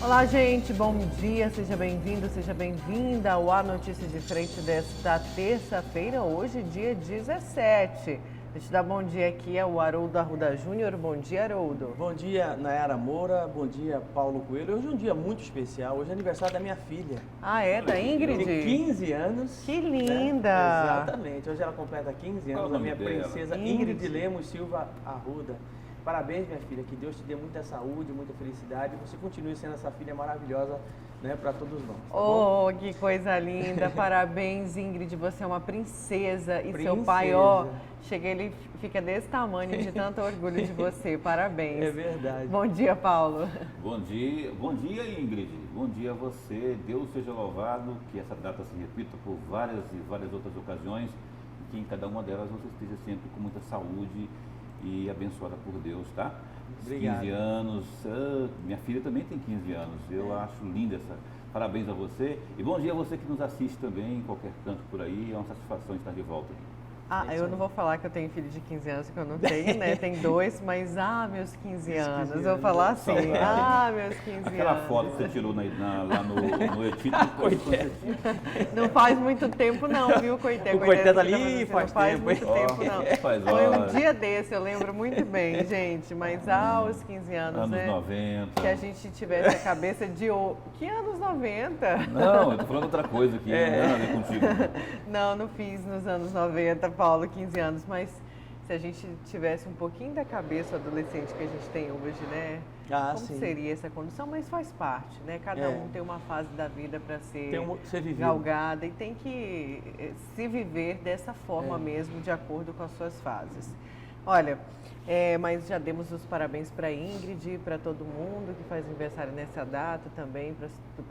Olá, gente, bom dia, seja bem-vindo, seja bem-vinda ao A Notícia de Frente desta terça-feira, hoje, dia 17. Deixa eu dar bom dia aqui ao Haroldo Arruda Júnior. Bom dia, Haroldo. Bom dia, Nayara Moura. Bom dia, Paulo Coelho. Hoje é um dia muito especial. Hoje é aniversário da minha filha. Ah, é? Da Ingrid? Tem 15 anos. Que linda! Né? Exatamente. Hoje ela completa 15 anos. A minha princesa Ingrid Lemos Silva Arruda. Parabéns, minha filha. Que Deus te dê muita saúde, muita felicidade. E você continue sendo essa filha maravilhosa, né, para todos nós. Tá bom? Que coisa linda. Parabéns, Ingrid. Você é uma princesa. E princesa. Seu pai, ó, chega, ele fica desse tamanho de tanto orgulho de você. Parabéns. É verdade. Bom dia, Paulo. Bom dia, Ingrid. Bom dia a você. Deus seja louvado, que essa data se repita por várias e várias outras ocasiões, e que em cada uma delas você esteja sempre com muita saúde e abençoada por Deus, tá? Obrigado. 15 anos, minha filha também tem 15 anos, eu acho linda essa. Parabéns a você e bom dia a você que nos assiste também em qualquer canto por aí, é uma satisfação estar de volta. Eu não vou falar que eu tenho filho de 15 anos, que eu não tenho, né? Tem 2, mas meus 15 anos. Eu vou falar assim, meus 15 anos. Aquela foto que você tirou lá no Etito. Não faz muito tempo não, viu, Coité? O Coité tá ali faz muito tempo, não. Foi um dia desse, eu lembro muito bem, gente. Mas aos 15 anos, né? Anos 90. Que a gente tivesse a cabeça de... Que anos 90? Não, eu tô falando outra coisa aqui, não tem nada a ver contigo. Não fiz nos anos 90, Paulo, 15 anos, mas se a gente tivesse um pouquinho da cabeça adolescente que a gente tem hoje, né? Como sim. seria essa condição? Mas faz parte, né? Cada um tem uma fase da vida para ser galgada e tem que se viver dessa forma mesmo, de acordo com as suas fases. Olha, mas já demos os parabéns para Ingrid, para todo mundo que faz aniversário nessa data também.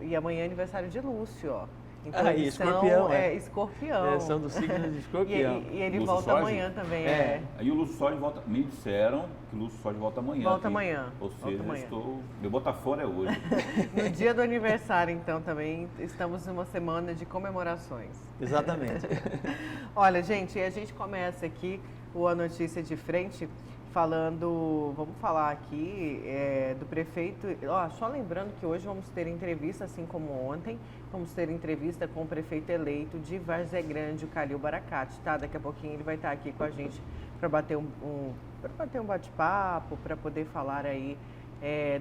E amanhã é aniversário de Lúcio, ó. Então, Escorpião, Escorpião. São do signo de Escorpião. E ele Lúcio volta Soge? amanhã também, Aí o Lúcio Soge volta, me disseram que o Lúcio Soge volta amanhã. Volta amanhã. Ou seja, meu Botafogo é hoje. No dia do aniversário, então, também estamos numa semana de comemorações. Exatamente. Olha, gente, a gente começa aqui A Notícia de Frente falando, vamos falar aqui do prefeito, só lembrando que hoje vamos ter entrevista, assim como ontem, vamos ter entrevista com o prefeito eleito de Várzea Grande, o Calil Baracate, tá? Daqui a pouquinho ele vai estar aqui com a gente para bater um bate-papo, para poder falar aí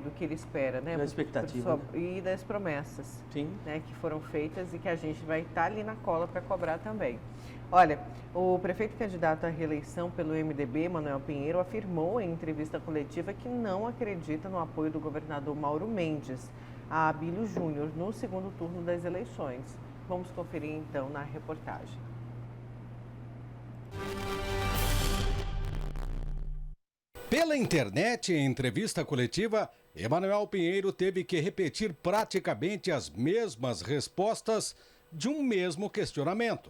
do que ele espera, né? Da expectativa. E das promessas, sim, né, que foram feitas e que a gente vai estar ali na cola para cobrar também. Olha, o prefeito candidato à reeleição pelo MDB, Manuel Pinheiro, afirmou em entrevista coletiva que não acredita no apoio do governador Mauro Mendes a Abílio Júnior no segundo turno das eleições. Vamos conferir então na reportagem. Pela internet, em entrevista coletiva, Emanuel Pinheiro teve que repetir praticamente as mesmas respostas de um mesmo questionamento.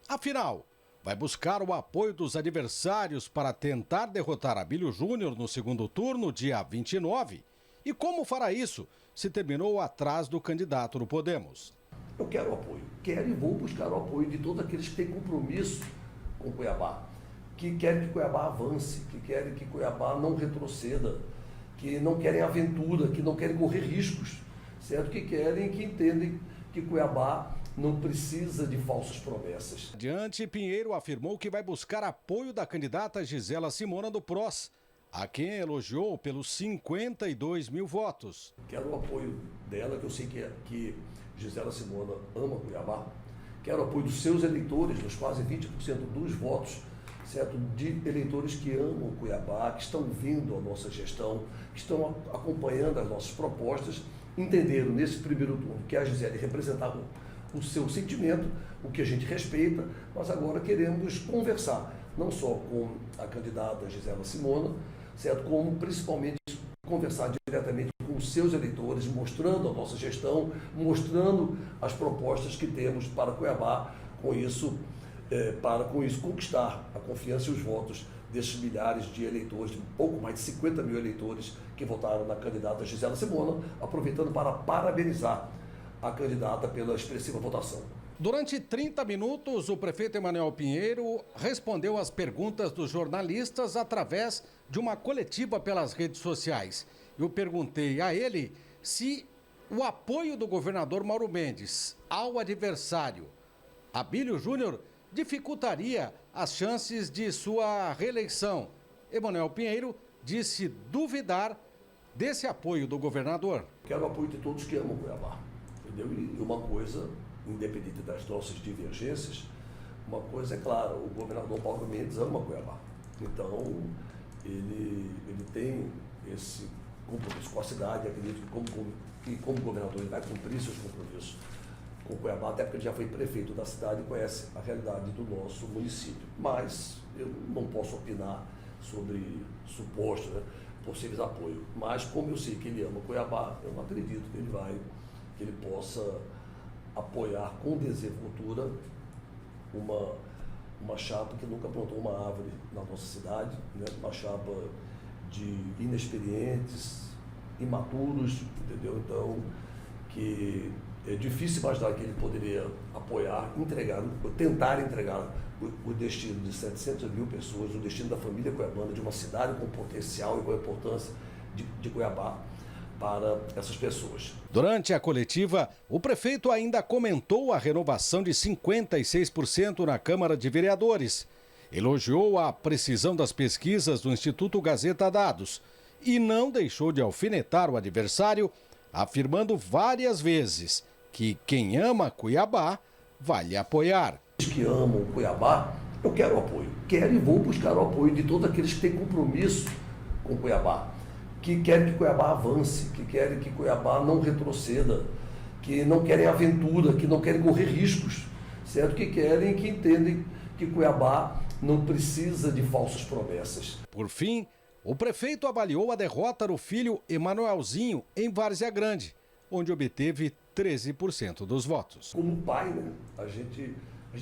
Afinal, vai buscar o apoio dos adversários para tentar derrotar Abílio Júnior no segundo turno, dia 29? E como fará isso se terminou atrás do candidato do Podemos? Eu quero o apoio. Quero e vou buscar o apoio de todos aqueles que têm compromisso com Cuiabá, que querem que Cuiabá avance, que querem que Cuiabá não retroceda, que não querem aventura, que não querem correr riscos, certo? Que querem, que entendem que Cuiabá não precisa de falsas promessas. Adiante, Pinheiro afirmou que vai buscar apoio da candidata Gisela Simona do PROS, a quem elogiou pelos 52 mil votos. Quero o apoio dela, que eu sei que Gisela Simona ama Cuiabá. Quero o apoio dos seus eleitores, dos quase 20% dos votos, certo? De eleitores que amam Cuiabá, que estão vindo à nossa gestão, que estão acompanhando as nossas propostas, entenderam nesse primeiro turno que a Gisele representava o seu sentimento, o que a gente respeita, mas agora queremos conversar, não só com a candidata Gisela Simona, certo? Como principalmente conversar diretamente com os seus eleitores, mostrando a nossa gestão, mostrando as propostas que temos para Cuiabá, para com isso conquistar a confiança e os votos desses milhares de eleitores, de pouco mais de 50 mil eleitores que votaram na candidata Gisela Simona, aproveitando para parabenizar a candidata pela expressiva votação. Durante 30 minutos, o prefeito Emanuel Pinheiro respondeu às perguntas dos jornalistas através de uma coletiva pelas redes sociais. Eu perguntei a ele se O apoio do governador Mauro Mendes ao adversário Abílio Júnior dificultaria as chances de sua reeleição. Emanuel Pinheiro disse duvidar desse apoio do governador. Quero o apoio de todos que amam Cuiabá, entendeu? E uma coisa, independente das nossas divergências, uma coisa é clara, o governador Mauro Mendes ama Cuiabá. Então, ele tem esse compromisso com a cidade, acredito que como governador ele vai cumprir seus compromissos com Cuiabá, até porque ele já foi prefeito da cidade e conhece a realidade do nosso município. Mas eu não posso opinar sobre supostos, possíveis apoios. Mas como eu sei que ele ama Cuiabá, eu não acredito que ele possa apoiar com desenvoltura uma chapa que nunca plantou uma árvore na nossa cidade, né? Uma chapa de inexperientes, imaturos, entendeu? Então, que é difícil imaginar que ele poderia apoiar, tentar entregar o destino de 700 mil pessoas, o destino da família cuiabana, de uma cidade com potencial e com a importância de Cuiabá para essas pessoas. Durante a coletiva, o prefeito ainda comentou a renovação de 56% na Câmara de Vereadores, elogiou a precisão das pesquisas do Instituto Gazeta Dados e não deixou de alfinetar o adversário, afirmando várias vezes que quem ama Cuiabá vai lhe apoiar. Os que amam Cuiabá, eu quero o apoio. Quero e vou buscar o apoio de todos aqueles que têm compromisso com Cuiabá, que querem que Cuiabá avance, que querem que Cuiabá não retroceda, que não querem aventura, que não querem correr riscos, certo? Que querem, que entendem que Cuiabá não precisa de falsas promessas. Por fim, o prefeito avaliou a derrota do filho Emanuelzinho em Várzea Grande, onde obteve 13% dos votos. Como pai, né, a gente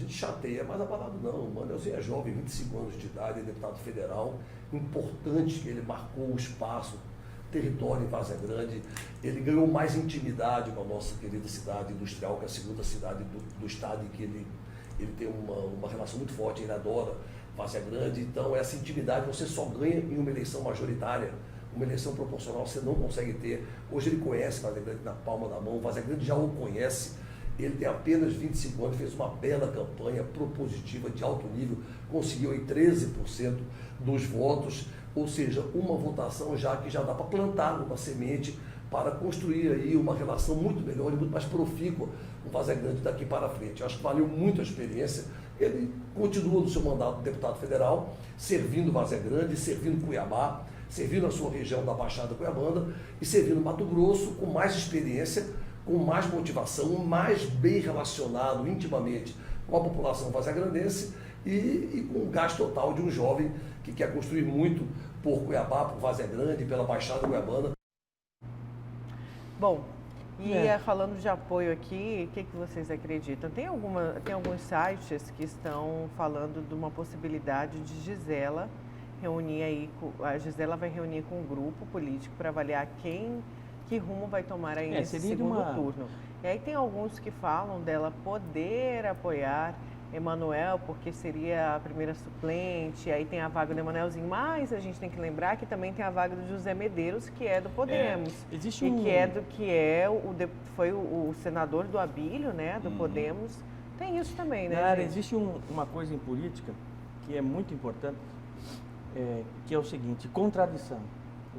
chateia, mas abalado não. O Manuelzinho é jovem, 25 anos de idade, é deputado federal, importante que ele marcou o espaço, território em Várzea Grande, ele ganhou mais intimidade com a nossa querida cidade industrial, que é a segunda cidade do estado, em que ele tem uma relação muito forte, ele adora Várzea Grande, então essa intimidade você só ganha em uma eleição majoritária. Uma eleição proporcional você não consegue ter. Hoje ele conhece Várzea Grande na palma da mão, Várzea Grande já o conhece. Ele tem apenas 25 anos, fez uma bela campanha propositiva de alto nível, conseguiu aí 13% dos votos, ou seja, uma votação que já dá para plantar uma semente para construir aí uma relação muito melhor e muito mais profícua com Várzea Grande daqui para frente. Eu acho que valeu muito a experiência. Ele continua no seu mandato de deputado federal, servindo Várzea Grande, servindo Cuiabá, servindo a sua região da Baixada Cuiabana e servindo Mato Grosso com mais experiência, com mais motivação, mais bem relacionado intimamente com a população vazagrandense e com o gás total de um jovem que quer construir muito por Cuiabá, por Várzea Grande, pela Baixada Cuiabana. Bom, falando de apoio aqui, o que vocês acreditam? Tem alguns sites que estão falando de uma possibilidade de Gisela reunir aí, a Gisela vai reunir com um grupo político para avaliar que rumo vai tomar aí nesse segundo turno. E aí tem alguns que falam dela poder apoiar Emanuel, porque seria a primeira suplente, aí tem a vaga do Emanuelzinho, mas a gente tem que lembrar que também tem a vaga do José Medeiros, que é do Podemos. Foi o senador do Abílio, né, do Podemos. Tem isso também, né, gente? Existe uma coisa em política que é muito importante, que é o seguinte, contradição.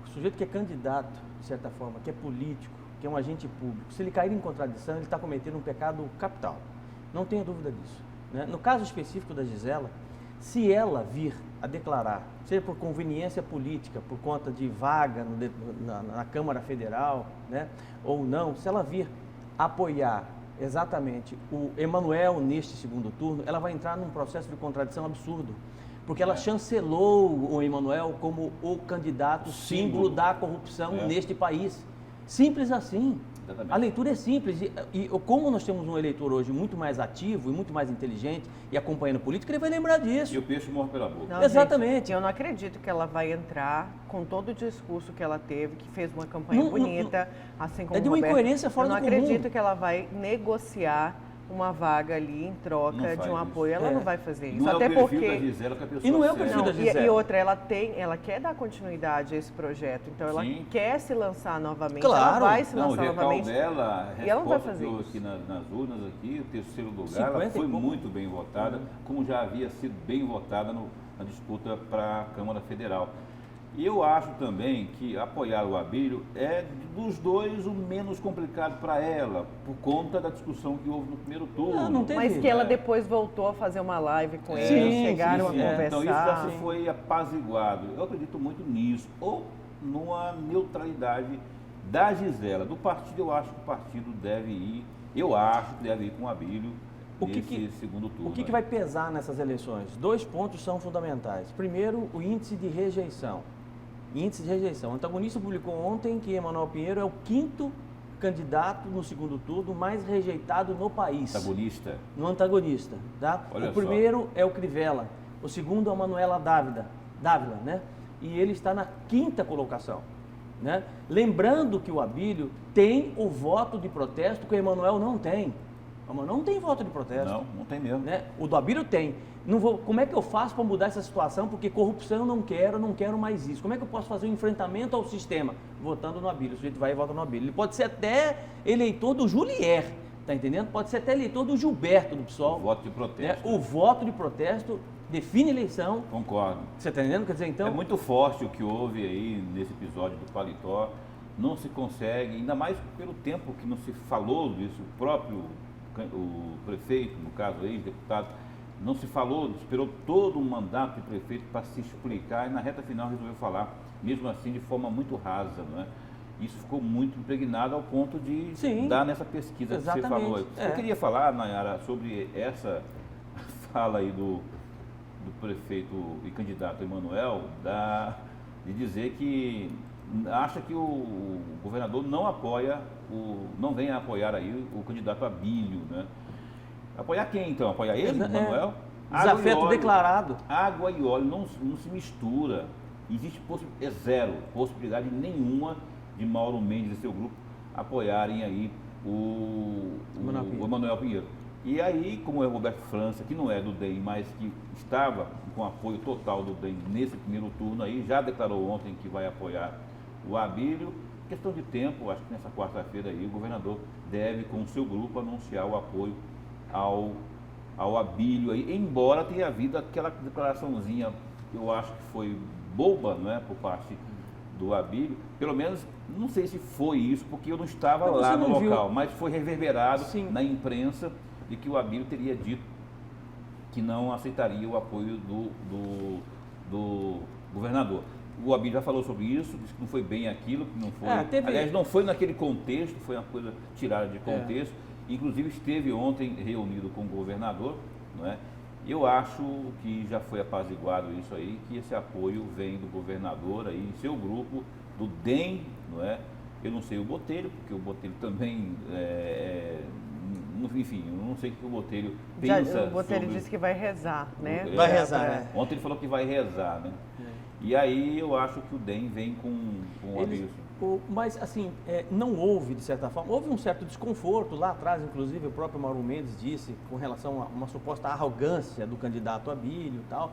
O sujeito que é candidato, de certa forma, que é político, que é um agente público, se ele cair em contradição, ele está cometendo um pecado capital. Não tenha dúvida disso, né? No caso específico da Gisela, se ela vir a declarar, seja por conveniência política, por conta de vaga na Câmara Federal, né, ou não, se ela vir apoiar exatamente o Emanuel neste segundo turno, ela vai entrar num processo de contradição absurdo. Porque ela chancelou o Emanuel como o candidato símbolo da corrupção neste país. Simples assim. Exatamente. A leitura é simples. E como nós temos um eleitor hoje muito mais ativo e muito mais inteligente e acompanhando política, ele vai lembrar disso. E o peixe morre pela boca. Não, exatamente. Gente, eu não acredito que ela vai entrar com todo o discurso que ela teve, que fez uma campanha bonita, assim como é de uma incoerência fora do comum. Eu não acredito que ela vai negociar uma vaga ali em troca de um apoio. Ela não vai fazer isso. Não até é o perfil porque da Gisela que a pessoa E não é o segue. perfil da Não, Gisela. e outra, ela quer dar continuidade a esse projeto, então ela Sim. quer se lançar novamente, Claro. ela vai se Não, o lançar recalque novamente. dela, a E ela não vai resposta fazer que houve isso. aqui nas urnas, aqui, o terceiro lugar, 50 ela e foi pouco. muito bem votada, como já havia sido bem votada na disputa para a Câmara Federal. E eu acho também que apoiar o Abílio é, dos dois, o menos complicado para ela, por conta da discussão que houve no primeiro turno. Não teve. Mas que ela depois voltou a fazer uma live com Sim, ele, chegaram sim, sim. a conversar. Então isso já se foi apaziguado. Eu acredito muito nisso. Ou numa neutralidade da Gisela. Do partido, eu acho que o partido deve ir, com o Abílio nesse segundo turno. O que vai pesar nessas eleições? 2 pontos são fundamentais. Primeiro, o índice de rejeição. O antagonista publicou ontem que Emanuel Pinheiro é o 5º candidato no segundo turno mais rejeitado no país. Antagonista, tá? Olha o primeiro é o Crivella, o segundo é a Manuela Dávila, né? E ele está na 5ª colocação, né? Lembrando que o Abílio tem o voto de protesto que o Emanuel não tem. O Emanuel não tem voto de protesto. Não tem mesmo. Né? O do Abílio tem. Como é que eu faço para mudar essa situação? Porque corrupção eu não quero mais isso. Como é que eu posso fazer um enfrentamento ao sistema? Votando no Abílio. O sujeito vai e vota no Abílio. Ele pode ser até eleitor do Julier, tá entendendo? Pode ser até eleitor do Gilberto, do PSOL. O voto de protesto. Né? O voto de protesto define eleição. Concordo. Você está entendendo? Quer dizer, então... É muito forte o que houve aí nesse episódio do Paletó. Não se consegue, ainda mais pelo tempo que não se falou disso, o prefeito, no caso ex-deputado, não se falou, esperou todo o mandato de prefeito para se explicar e na reta final resolveu falar, mesmo assim de forma muito rasa, não é? Isso ficou muito impregnado ao ponto de dar nessa pesquisa que você falou. Eu queria falar, Nayara, sobre essa fala aí do prefeito e candidato Emanuel, de dizer que acha que o governador não vem a apoiar aí o candidato Abílio, né? Apoiar quem então? Apoiar ele, Emanuel? Desafeto declarado. Água e óleo não se mistura. Existe zero possibilidade nenhuma de Mauro Mendes e seu grupo apoiarem aí o Emanuel Pinheiro. E aí, como é o Roberto França, que não é do DEM, mas que estava com apoio total do DEM nesse primeiro turno aí, já declarou ontem que vai apoiar o Abílio. Questão de tempo, acho que nessa quarta-feira aí o governador deve, com o seu grupo, anunciar o apoio ao Abílio aí, embora tenha havido aquela declaraçãozinha, eu acho que foi boba, não é, por parte do Abílio, pelo menos, não sei se foi isso, porque eu não estava lá no local, mas foi reverberado na imprensa de que o Abílio teria dito que não aceitaria o apoio do governador. O Abílio já falou sobre isso, disse que não foi bem aquilo, que não foi. Aliás, não foi naquele contexto, foi uma coisa tirada de contexto. Inclusive esteve ontem reunido com o governador, não é? Eu acho que já foi apaziguado isso aí, que esse apoio vem do governador aí, em seu grupo, do DEM, não é? Eu não sei o Botelho, porque o Botelho também enfim, eu não sei o que o Botelho pensa. O Botelho disse que vai rezar, né? Vai rezar, né? Ontem ele falou que vai rezar, né? E aí eu acho que o DEM vem com o Abílio. Mas, assim, não houve, de certa forma, houve um certo desconforto lá atrás, inclusive o próprio Mauro Mendes disse, com relação a uma suposta arrogância do candidato Abílio e tal,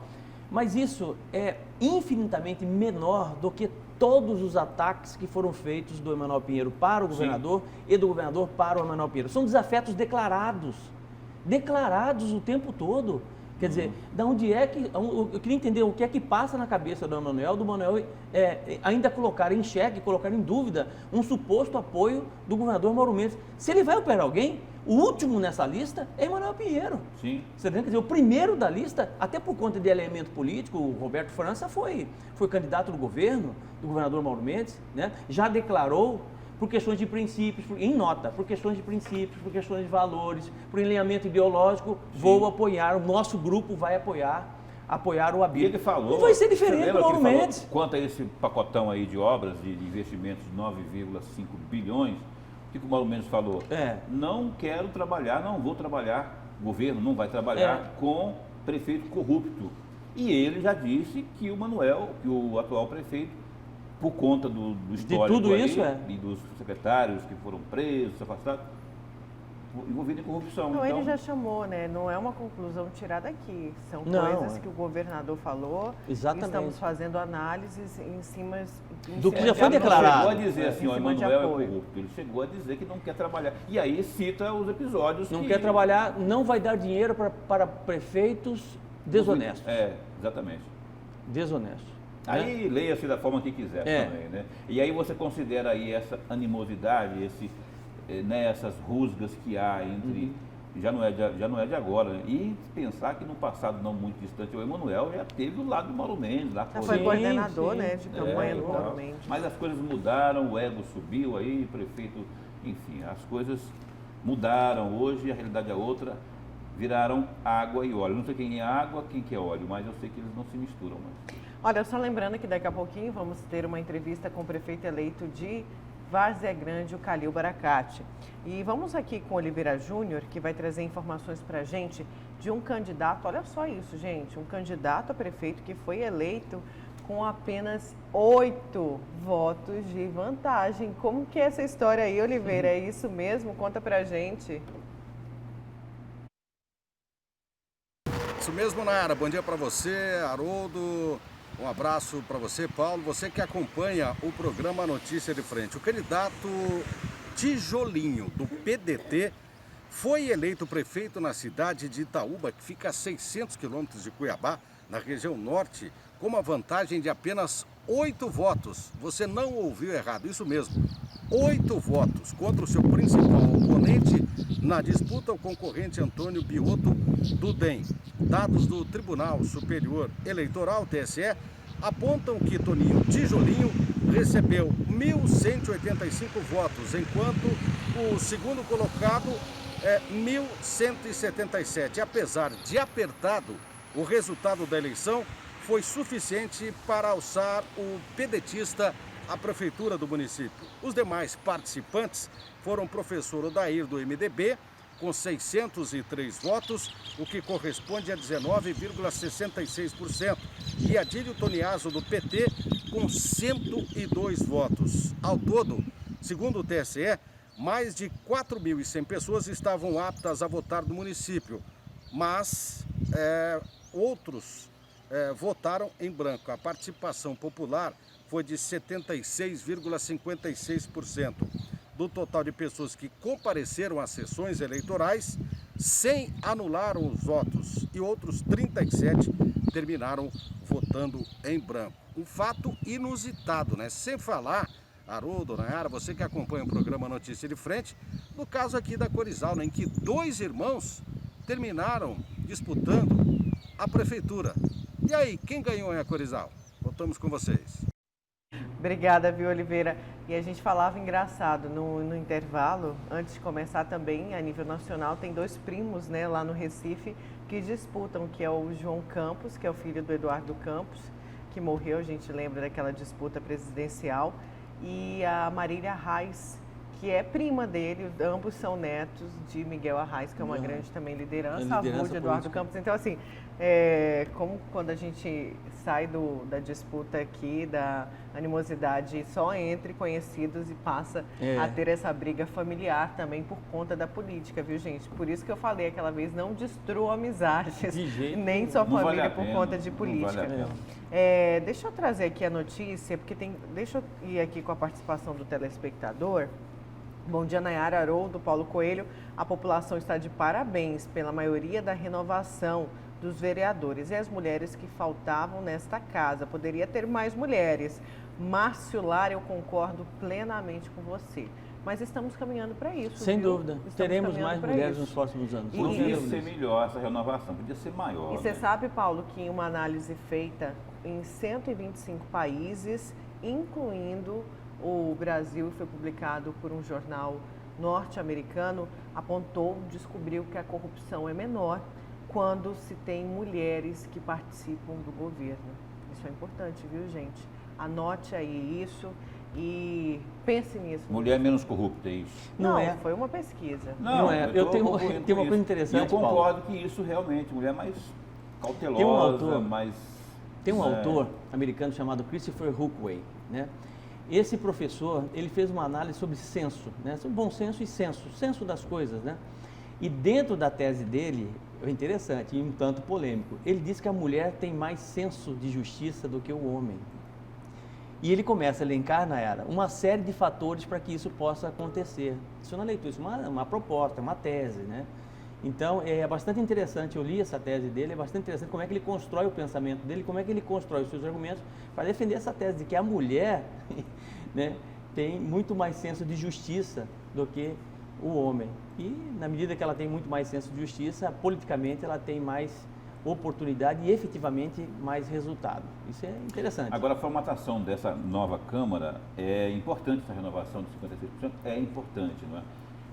mas isso é infinitamente menor do que todos os ataques que foram feitos do Emanuel Pinheiro para o governador e do governador para o Emanuel Pinheiro. São desafetos declarados o tempo todo. Quer dizer, da onde é que... Eu queria entender o que é que passa na cabeça do Emanuel ainda colocar em xeque, colocar em dúvida um suposto apoio do governador Mauro Mendes. Se ele vai operar alguém, o último nessa lista é Emanuel Pinheiro. Sim. Você entendeu? Quer dizer, o primeiro da lista, até por conta de elemento político, o Roberto França foi candidato do governo, do governador Mauro Mendes, né? Já declarou, por questões de princípios, em nota, por questões de princípios, por questões de valores, por alinhamento ideológico, vou apoiar, o nosso grupo vai apoiar o Abílio. E ele falou... Não vai ser diferente do Mauro Mendes. Quanto a esse pacotão aí de obras, de investimentos de 9,5 bilhões, o que o Mauro Mendes falou? Não quero trabalhar, não vou trabalhar, o governo não vai trabalhar com prefeito corrupto. E ele já disse que o atual prefeito, por conta do histórico de tudo isso, e dos secretários que foram presos, afastados, envolvido em corrupção. Não, então, ele já chamou, né? Não é uma conclusão tirada aqui. São Não, coisas que o governador falou. Exatamente. Estamos fazendo análises em cima Do que cima já de foi ele não declarado. chegou a dizer assim, em ó, cima de Emanuel é apoio. corrupto. Ele chegou a dizer que não quer trabalhar. E aí cita os episódios Não que... quer trabalhar, não vai dar dinheiro para prefeitos desonestos. Exatamente. Desonestos. Aí leia-se da forma que quiser também, né? E aí você considera aí essa animosidade, essas rusgas que há entre... Já não é de agora, né? E pensar que no passado não muito distante, o Emanuel já teve o lado do Mauro Mendes lá. Já foi Sim, coordenador, sim. né, de campanha do e tal. Mauro Mendes. Mas as coisas mudaram, o ego subiu aí, prefeito, enfim, as coisas mudaram. Hoje a realidade é outra, viraram água e óleo. Não sei quem é água, quem que é óleo, mas eu sei que eles não se misturam mais. Olha, só lembrando que daqui a pouquinho vamos ter uma entrevista com o prefeito eleito de Várzea Grande, o Calil Baracate. E vamos aqui com o Oliveira Júnior, que vai trazer informações para a gente de um candidato, olha só isso, gente, um candidato a prefeito que foi eleito com apenas 8 votos de vantagem. Como que é essa história aí, Oliveira? É isso mesmo? Conta pra gente. Isso mesmo, Nayara. Bom dia para você, Haroldo. Um abraço para você, Paulo. Você que acompanha o programa Notícia de Frente. O candidato Tijolinho, do PDT, foi eleito prefeito na cidade de Itaúba, que fica a 600 quilômetros de Cuiabá, na região norte, com uma vantagem de apenas 8 votos. Você não ouviu errado, isso mesmo. 8 votos contra o seu principal oponente na disputa, o concorrente Antônio Bioto do DEM. Dados do Tribunal Superior Eleitoral, TSE, apontam que Toninho Tijolinho recebeu 1.185 votos, enquanto o segundo colocado é 1.177. Apesar de apertado, o resultado da eleição foi suficiente para alçar o pedetista à prefeitura do município. Os demais participantes foram o professor Odair, do MDB, com 603 votos, o que corresponde a 19,66%, e Adílio Toniaso, do PT, com 102 votos. Ao todo, segundo o TSE, mais de 4.100 pessoas estavam aptas a votar no município, mas outros votaram em branco. A participação popular foi de 76,56%. Do total de pessoas que compareceram às sessões eleitorais, 100 anularam os votos e outros 37 terminaram votando em branco. Um fato inusitado, né? Sem falar, Haroldo, Nayara, você que acompanha o programa Notícia de Frente, no caso aqui da Corizal, né, em que 2 irmãos terminaram disputando a prefeitura. E aí, quem ganhou em Corizal? Voltamos com vocês. Obrigada, viu, Oliveira? E a gente falava engraçado no intervalo, antes de começar também, a nível nacional, tem 2 primos, né, lá no Recife, que disputam, que é o João Campos, que é o filho do Eduardo Campos, que morreu, a gente lembra daquela disputa presidencial, e a Marília Arraes, que é prima dele, ambos são netos de Miguel Arraes, que é uma grande também liderança, avô de Eduardo Campos. Então, assim, como quando a gente sai da disputa aqui, da animosidade só entre conhecidos e passa a ter essa briga familiar também por conta da política, viu, gente? Por isso que eu falei aquela vez, não destrua amizades, nem sua família por conta de política. Deixa eu trazer aqui a notícia, porque deixa eu ir aqui com a participação do telespectador. Bom dia, Nayara, Haroldo, Paulo Coelho. A população está de parabéns pela maioria da renovação dos vereadores e as mulheres que faltavam nesta casa. Poderia ter mais mulheres. Márcio Lara, eu concordo plenamente com você. Mas estamos caminhando para isso. Sem viu? dúvida. Teremos mais mulheres nos próximos anos. Podia ser melhor essa renovação, podia ser maior. E você sabe, Paulo, que em uma análise feita em 125 países, incluindo o Brasil, foi publicado por um jornal norte-americano, descobriu que a corrupção é menor quando se tem mulheres que participam do governo. Isso é importante, viu, gente? Anote aí isso e pense nisso. Mulher menos corrupta, é isso? Não, foi uma pesquisa. Não é. Eu tenho uma coisa interessante, e eu concordo que isso realmente, mulher mais cautelosa, mais... Tem um autor americano chamado Christopher Hookway, né? Esse professor, ele fez uma análise sobre censo, né? Sobre bom senso e censo das coisas, né? E dentro da tese dele, é interessante e um tanto polêmico, ele diz que a mulher tem mais senso de justiça do que o homem. E ele começa a elencar, Nayara, uma série de fatores para que isso possa acontecer. Isso não é leitura, isso é uma proposta, uma tese, né? Então, é bastante interessante, eu li essa tese dele, é bastante interessante como é que ele constrói o pensamento dele, como é que ele constrói os seus argumentos para defender essa tese de que a mulher né, tem muito mais senso de justiça do que o homem. E, na medida que ela tem muito mais senso de justiça, politicamente ela tem mais oportunidade e efetivamente mais resultado. Isso é interessante. Agora, a formatação dessa nova Câmara é importante, essa renovação de 56% é importante, não é?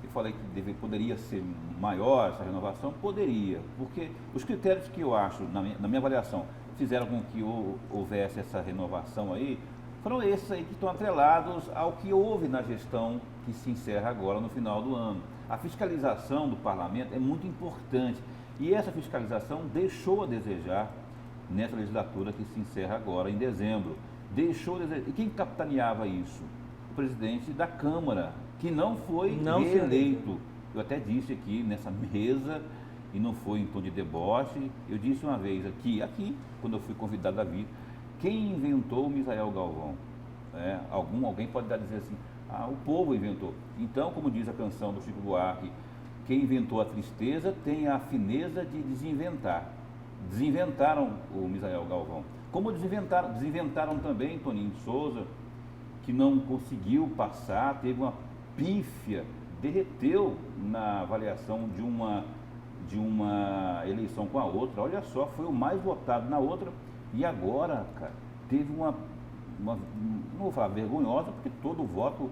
Eu falei que poderia ser maior essa renovação, poderia, porque os critérios que eu acho, na minha avaliação, fizeram com que houvesse essa renovação aí, foram esses aí que estão atrelados ao que houve na gestão que se encerra agora no final do ano. A fiscalização do parlamento é muito importante. E essa fiscalização deixou a desejar nessa legislatura que se encerra agora em dezembro. Deixou a desejar. E quem capitaneava isso? O presidente da Câmara, que não foi reeleito. Eu até disse aqui nessa mesa, e não foi em tom de deboche, eu disse uma vez aqui, quando eu fui convidado a vir, quem inventou o Misael Galvão? Alguém pode dizer assim, o povo inventou. Então, como diz a canção do Chico Buarque, quem inventou a tristeza tem a fineza de desinventar. Desinventaram o Misael Galvão. Como desinventaram também Toninho de Souza, que não conseguiu passar, teve uma pífia, derreteu na avaliação de uma eleição com a outra. Olha só, foi o mais votado na outra e agora, cara, teve uma não vou falar vergonhosa, porque todo voto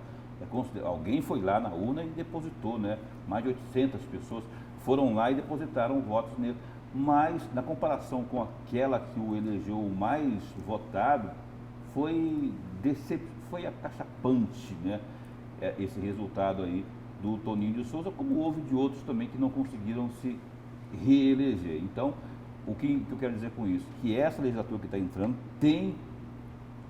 alguém foi lá na urna e depositou, né? Mais de 800 pessoas foram lá e depositaram votos nele. Mas, na comparação com aquela que o elegeu o mais votado, foi acachapante, né? Esse resultado aí do Toninho de Souza, como houve de outros também que não conseguiram se reeleger. Então, o que eu quero dizer com isso? Que essa legislatura que está entrando tem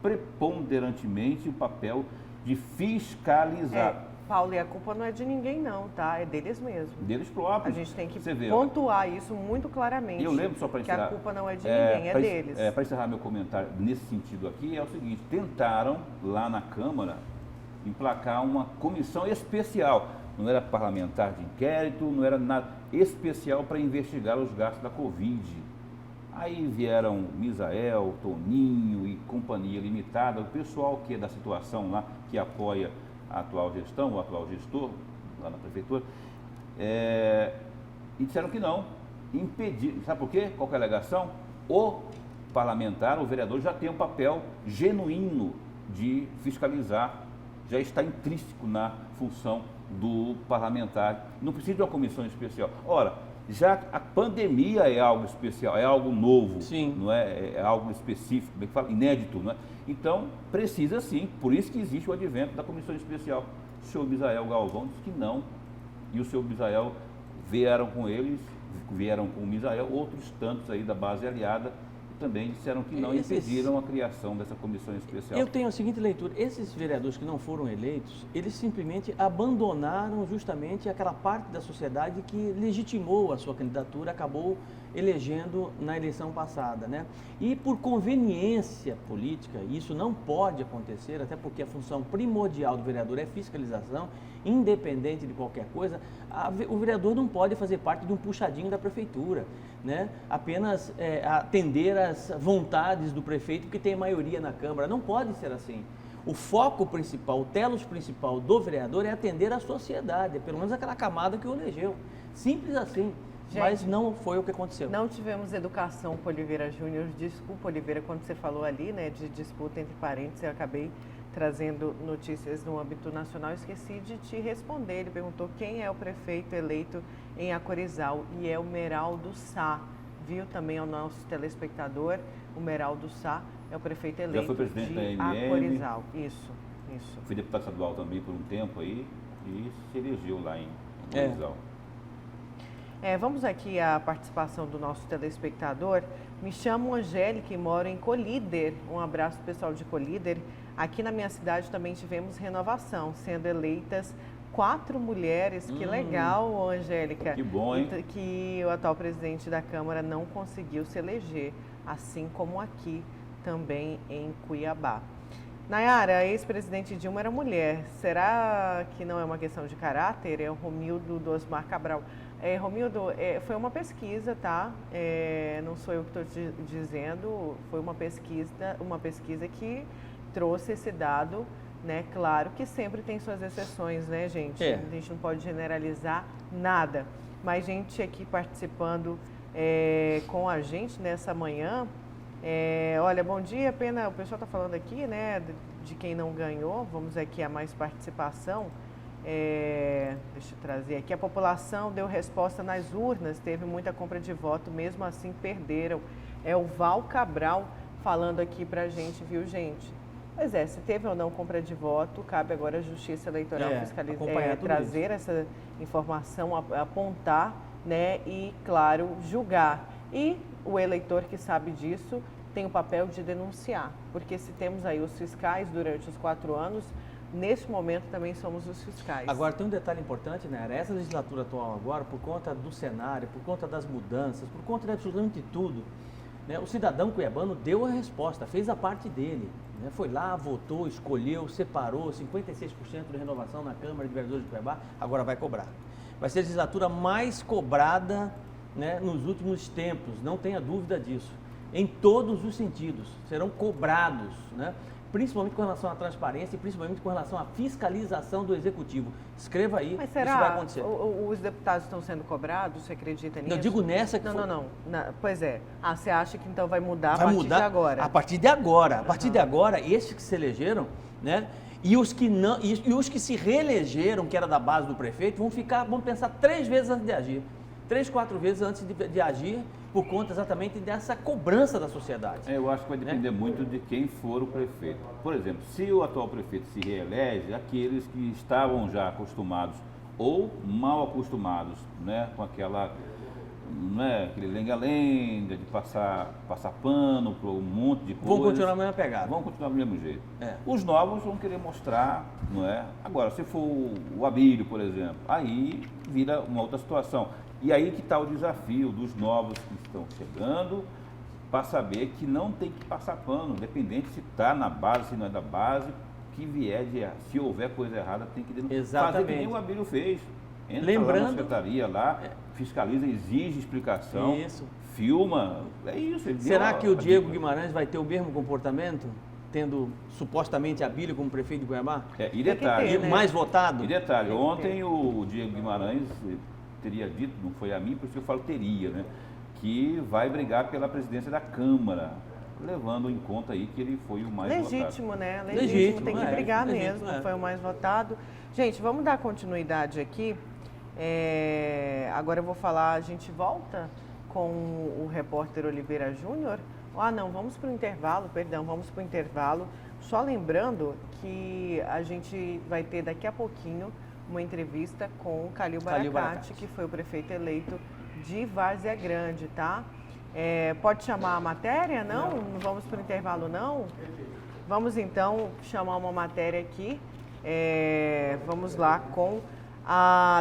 preponderantemente o papel de fiscalizar. Paulo, e a culpa não é de ninguém não, tá? É deles mesmo. Deles próprios. A gente tem que pontuar isso muito claramente. Eu lembro, só para encerrar, que a culpa não é de ninguém, é deles. Para encerrar meu comentário nesse sentido aqui, é o seguinte, tentaram lá na Câmara emplacar uma comissão especial. Não era parlamentar de inquérito, não era nada especial para investigar os gastos da Covid. Aí vieram Misael, Toninho e Companhia Limitada, o pessoal que é da situação lá, que apoia a atual gestão, o atual gestor lá na prefeitura, e disseram que não, impedir. Sabe por quê? Qual que é a alegação? O parlamentar, o vereador, já tem um papel genuíno de fiscalizar, já está intrínseco na função do parlamentar, não precisa de uma comissão especial. Ora, já a pandemia é algo especial, é algo novo, sim, não é algo específico, como é que fala? Inédito, não é? Então, precisa sim, por isso que existe o advento da comissão especial. O senhor Misael Galvão disse que não, e o senhor Misael vieram com eles, vieram com o Misael, outros tantos aí da base aliada, também disseram que não, impediram a criação dessa comissão especial. Eu tenho a seguinte leitura, esses vereadores que não foram eleitos, eles simplesmente abandonaram justamente aquela parte da sociedade que legitimou a sua candidatura, acabou elegendo na eleição passada, né? E por conveniência política, isso não pode acontecer, até porque a função primordial do vereador é fiscalização, independente de qualquer coisa, o vereador não pode fazer parte de um puxadinho da prefeitura, né? Apenas atender às vontades do prefeito que tem maioria na Câmara. Não pode ser assim. O foco principal, o telos principal do vereador é atender a sociedade, pelo menos aquela camada que o elegeu. Simples assim. Gente, mas não foi o que aconteceu. Não tivemos educação com Oliveira Júnior. Desculpa, Oliveira, quando você falou ali, né, de disputa entre parentes, eu acabei trazendo notícias no âmbito nacional, esqueci de te responder. Ele perguntou quem é o prefeito eleito em Acorizal, e é o Meraldo Sá, viu? Também ao nosso telespectador, o Meraldo Sá é o prefeito eleito. Já foi presidente de da MM, Acorizal. Isso. Fui deputado estadual também por um tempo aí, e se elegeu lá em Acorizal. Vamos aqui à participação do nosso telespectador. Me chamo Angélica e moro em Colíder. Um abraço pessoal de Colíder. Aqui na minha cidade também tivemos renovação, sendo eleitas 4 mulheres. Que legal, Angélica. Que bom, hein? Que o atual presidente da Câmara não conseguiu se eleger, assim como aqui também em Cuiabá. Nayara, a ex-presidente Dilma era mulher. Será que não é uma questão de caráter? É o Romildo Dosmar Cabral. Romildo, foi uma pesquisa, tá? Não sou eu que estou dizendo, foi uma pesquisa que trouxe esse dado, né? Claro que sempre tem suas exceções, né, gente? A gente não pode generalizar nada. Mas gente aqui participando com a gente nessa manhã. Olha, bom dia, pena, o pessoal está falando aqui, né, de quem não ganhou. Vamos aqui a mais participação. Deixa eu trazer aqui. A população deu resposta nas urnas, teve muita compra de voto, mesmo assim perderam. É o Val Cabral falando aqui pra gente, viu, gente? Pois se teve ou não compra de voto, cabe agora a Justiça Eleitoral fiscalizar, trazer essa informação, apontar, né, e, claro, julgar. E o eleitor que sabe disso tem o papel de denunciar, porque se temos aí os fiscais durante os 4 anos, nesse momento também somos os fiscais. Agora tem um detalhe importante, né? Essa legislatura atual agora, por conta do cenário, por conta das mudanças, por conta de absolutamente tudo, né? O cidadão cuiabano deu a resposta, fez a parte dele, né? Foi lá, votou, escolheu, separou, 56% de renovação na Câmara de Vereadores de Cuiabá, agora vai cobrar. Vai ser a legislatura mais cobrada, né, nos últimos tempos, não tenha dúvida disso. Em todos os sentidos, serão cobrados, né? Principalmente com relação à transparência e principalmente com relação à fiscalização do Executivo. Escreva aí, mas será isso vai acontecer. Os deputados estão sendo cobrados? Você acredita nisso? Eu digo nessa que Não. Pois é. Você acha que então vai mudar a partir de agora? A partir de agora. A partir de agora, esses que se elegeram, né? E os que não, e os que se reelegeram, que era da base do prefeito, vão pensar 3 vezes antes de agir. 3, 4 vezes antes de agir, por conta exatamente dessa cobrança da sociedade. Eu acho que vai depender muito de quem for o prefeito. Por exemplo, se o atual prefeito se reelege, aqueles que estavam já acostumados ou mal acostumados, né, com aquela, né, aquele lenga-lenga de passar pano para um monte de coisas. Vão continuar na mesma pegada. Vão continuar do mesmo jeito. Os novos vão querer mostrar, não é? Agora, se for o Abílio, por exemplo, aí vira uma outra situação. E aí que está o desafio dos novos que estão chegando, para saber que não tem que passar pano, independente se está na base, se não é da base, que vier se houver coisa errada, tem que denunciar. Exatamente. Fazer que nem o Abílio fez. Entra Lembrando, lá na secretaria, lá, fiscaliza, exige explicação, filma, é isso. Será que o Diego Guimarães vai ter o mesmo comportamento, tendo supostamente Abílio como prefeito de Cuiabá? E detalhe, né? Mais votado? E detalhe, ontem o Diego Guimarães teria dito, não foi a mim, por isso eu falo teria, né, que vai brigar pela presidência da Câmara, levando em conta aí que ele foi o mais legítimo, votado. Né? Legítimo, tem que brigar mesmo, foi o mais votado. Gente, vamos dar continuidade aqui. Agora eu vou falar, a gente volta com o repórter Oliveira Júnior. Não, vamos para o intervalo, vamos para o intervalo. Só lembrando que a gente vai ter daqui a pouquinho uma entrevista com o Calil Baracate, que foi o prefeito eleito de Várzea Grande, tá? Pode chamar a matéria? Não vamos para o intervalo, não? Vamos então chamar uma matéria aqui. Vamos lá com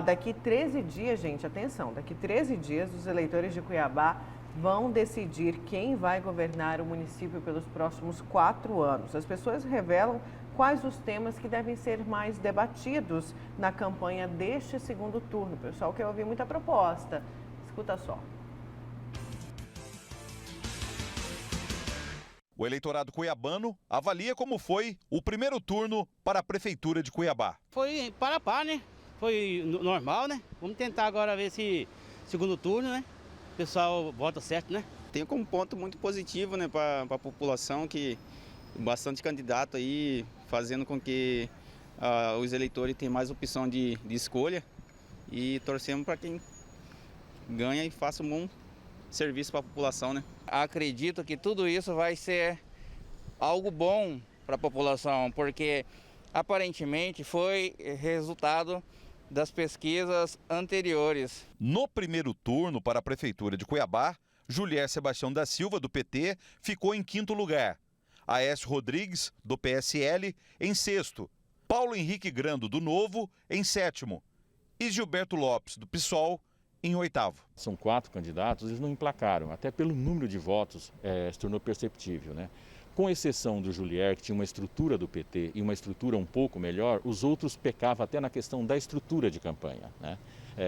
daqui 13 dias, gente, atenção, daqui 13 dias os eleitores de Cuiabá vão decidir quem vai governar o município pelos próximos 4 anos. As pessoas revelam quais os temas que devem ser mais debatidos na campanha deste segundo turno. O pessoal quer ouvir muita proposta. Escuta só. O eleitorado cuiabano avalia como foi o primeiro turno para a Prefeitura de Cuiabá. Foi para a par, né? Foi normal, né? Vamos tentar agora ver se segundo turno, né? O pessoal vota certo, né? Tem como ponto muito positivo, né, para a população, que bastante candidato aí, fazendo com que os eleitores tenham mais opção de escolha, e torcemos para quem ganha e faça um bom serviço para a população, né? Acredito que tudo isso vai ser algo bom para a população, porque aparentemente foi resultado das pesquisas anteriores. No primeiro turno para a Prefeitura de Cuiabá, Julier Sebastião da Silva, do PT, ficou em 5º lugar. Aécio Rodrigues, do PSL, em 6º. Paulo Henrique Grando, do Novo, em 7º. E Gilberto Lopes, do PSOL, em 8º. São 4 candidatos, eles não emplacaram, até pelo número de votos se tornou perceptível, né? Com exceção do Julier, que tinha uma estrutura do PT e uma estrutura um pouco melhor, os outros pecavam até na questão da estrutura de campanha, né?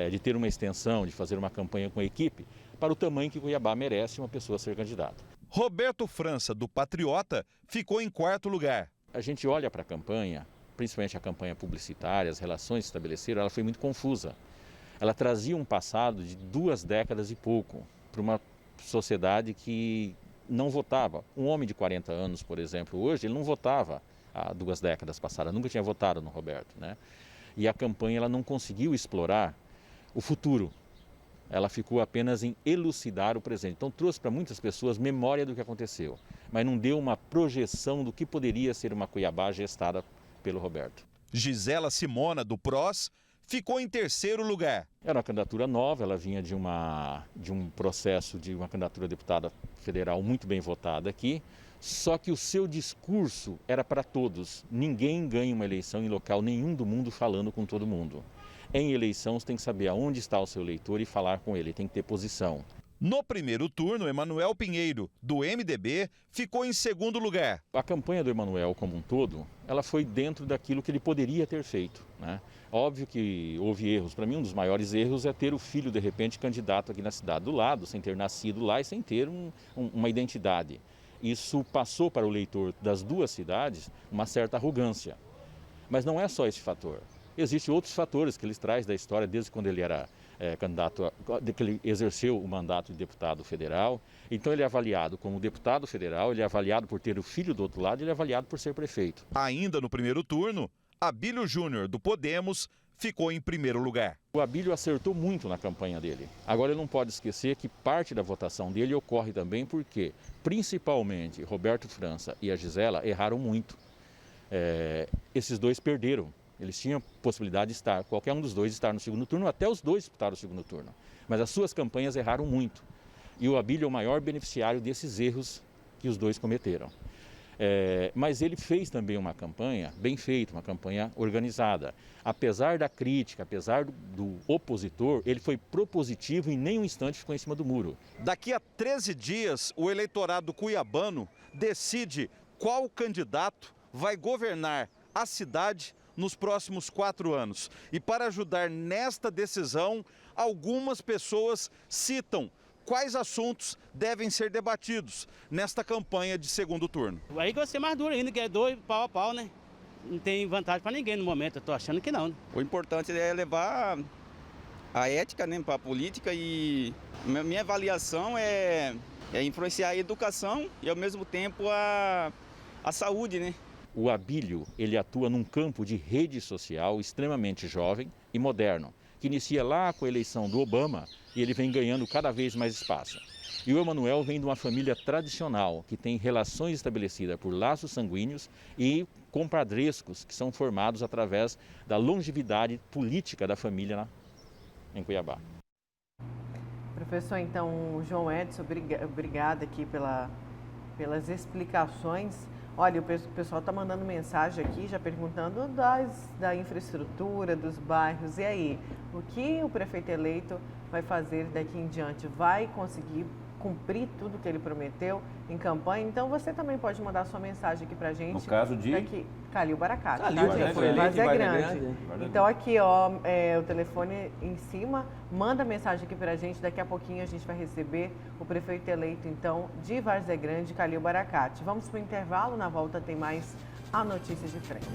De ter uma extensão, de fazer uma campanha com equipe, para o tamanho que Cuiabá merece uma pessoa ser candidata. Roberto França, do Patriota, ficou em 4º lugar. A gente olha para a campanha, principalmente a campanha publicitária, as relações que estabeleceram, ela foi muito confusa. Ela trazia um passado de 2 décadas e pouco para uma sociedade que não votava. Um homem de 40 anos, por exemplo, hoje, ele não votava há 2 décadas passadas, nunca tinha votado no Roberto, né? E a campanha ela não conseguiu explorar o futuro. Ela ficou apenas em elucidar o presente. Então trouxe para muitas pessoas memória do que aconteceu, mas não deu uma projeção do que poderia ser uma Cuiabá gestada pelo Roberto. Gisela Simona, do PROS, ficou em 3º lugar. Era uma candidatura nova, ela vinha de um processo de uma candidatura a deputada federal muito bem votada aqui, só que o seu discurso era para todos. Ninguém ganha uma eleição em local nenhum do mundo falando com todo mundo. Em eleição você tem que saber aonde está o seu eleitor e falar com ele, tem que ter posição. No primeiro turno, Emanuel Pinheiro, do MDB, ficou em 2º lugar. A campanha do Emanuel como um todo, ela foi dentro daquilo que ele poderia ter feito, né? Óbvio que houve erros. Para mim, um dos maiores erros é ter o filho, de repente, candidato aqui na cidade do lado, sem ter nascido lá e sem ter uma identidade. Isso passou para o eleitor das 2 cidades uma certa arrogância. Mas não é só esse fator. Existem outros fatores que ele traz da história desde quando ele era candidato, que ele exerceu o mandato de deputado federal. Então ele é avaliado como deputado federal, ele é avaliado por ter o filho do outro lado, ele é avaliado por ser prefeito. Ainda no primeiro turno, Abílio Júnior, do Podemos, ficou em 1º lugar. O Abílio acertou muito na campanha dele. Agora ele não pode esquecer que parte da votação dele ocorre também porque, principalmente, Roberto França e a Gisela erraram muito. Esses 2 perderam. Eles tinham possibilidade de estar, qualquer um dos 2 estar no 2º turno, até os 2 disputaram o 2º turno. Mas as suas campanhas erraram muito. E o Abílio é o maior beneficiário desses erros que os 2 cometeram. Mas ele fez também uma campanha bem feita, uma campanha organizada. Apesar da crítica, apesar do opositor, ele foi propositivo e em nenhum instante ficou em cima do muro. Daqui a 13 dias, o eleitorado cuiabano decide qual candidato vai governar a cidade nos próximos 4 anos. E para ajudar nesta decisão, algumas pessoas citam quais assuntos devem ser debatidos nesta campanha de 2º turno. Aí vai ser mais duro ainda, que é 2 pau a pau, né? Não tem vantagem para ninguém no momento, eu tô achando que não. O importante é levar a ética, né, para a política e minha avaliação é influenciar a educação e ao mesmo tempo a saúde, né? O Abílio, ele atua num campo de rede social extremamente jovem e moderno, que inicia lá com a eleição do Obama e ele vem ganhando cada vez mais espaço. E o Emanuel vem de uma família tradicional, que tem relações estabelecidas por laços sanguíneos e compadrescos, que são formados através da longevidade política da família em Cuiabá. Professor, então, João Edson, obrigada aqui pelas explicações. Olha, o pessoal está mandando mensagem aqui, já perguntando da infraestrutura, dos bairros. E aí, o que o prefeito eleito vai fazer daqui em diante? Vai conseguir cumprir tudo que ele prometeu em campanha? Então, você também pode mandar sua mensagem aqui para a gente. No caso de... Daqui, Calil Baracate. Calil já foi eleito em Várzea Grande. Então, aqui, ó, o telefone em cima, manda mensagem aqui para a gente. Daqui a pouquinho a gente vai receber o prefeito eleito, então, de Várzea Grande, Calil Baracate. Vamos para o intervalo, na volta tem mais a Notícia de Frente.